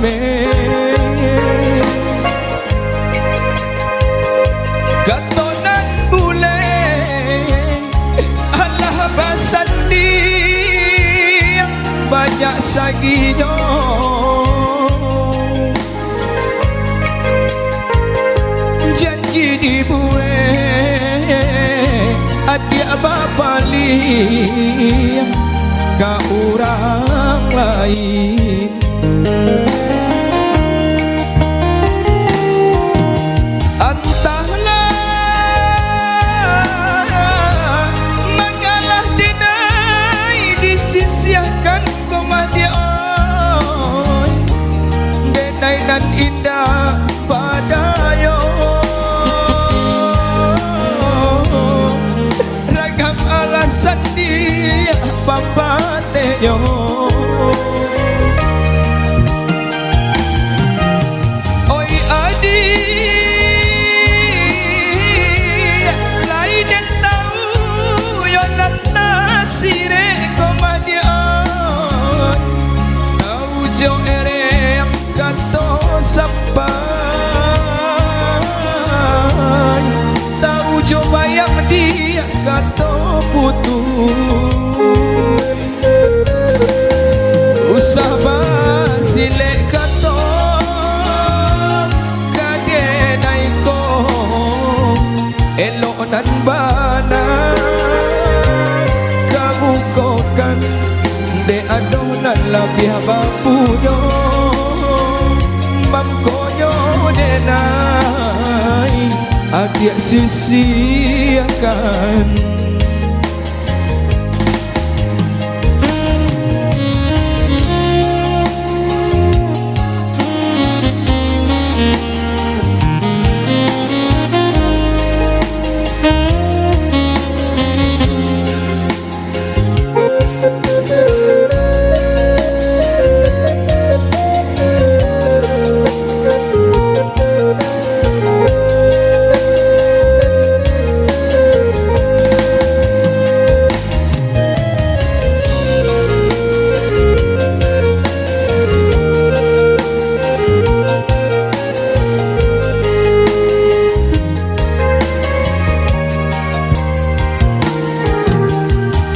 me katonan bule alah basan dia banyak saginya janji dibuat adik bapali ke orang lain entahlah mengalah dinai disisiakan komadi oi denai dan indah padayo ragam alasan dia papateyo oi adik lain yang tahu yo nasire komadi oi tahu jo ere kato sampai tahu jo bayang dia kato putus usah basilek kato kagenai ko elok nan bana kamu kokan de adonan labih bapunyo mamkonyo denai adik sisiakan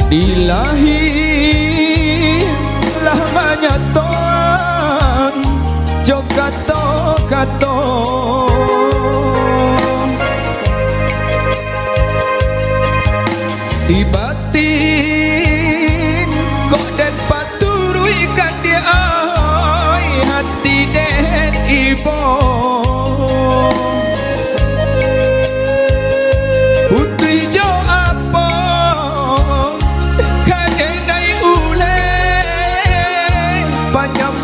ilahi lah banyak toan jo kato di batin kok den paturui kan dia ai hati den ibo putri jo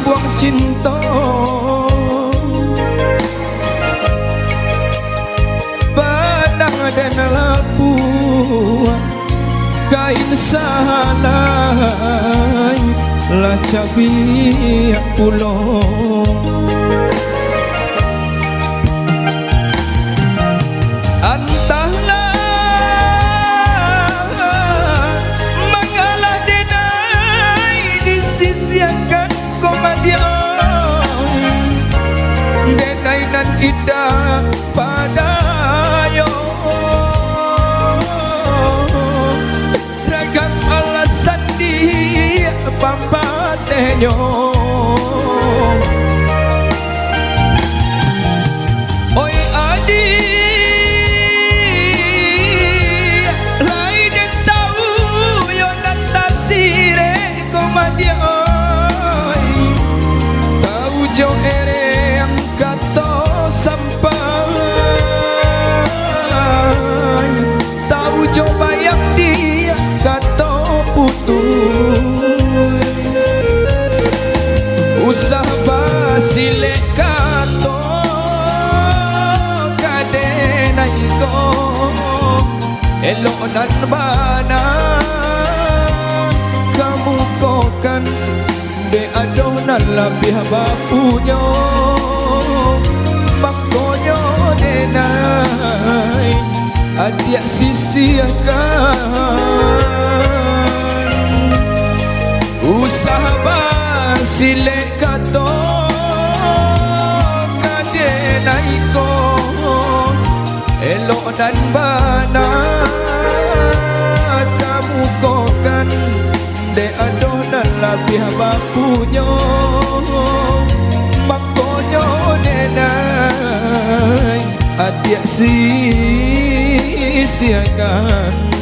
buang cinta benang dan lapuan kain salai lah cabi pulau entahlah mengalah denai disisiakan komadi denai nan indah padayo ragam alasan dia pampatenyo oi adik lain yang tahu yo natasire komadi jo ere yang kato sampai tahu jo bayang dia kato putus usah basilek kato kadenai ko elok dan bana kamu kokan de adonan labih bapunyo makkonyo denai adik sisiakan usah basilek kato elok dan benar kamu kokan de adoh dan labih bakunya makonyo nenai adik si siakan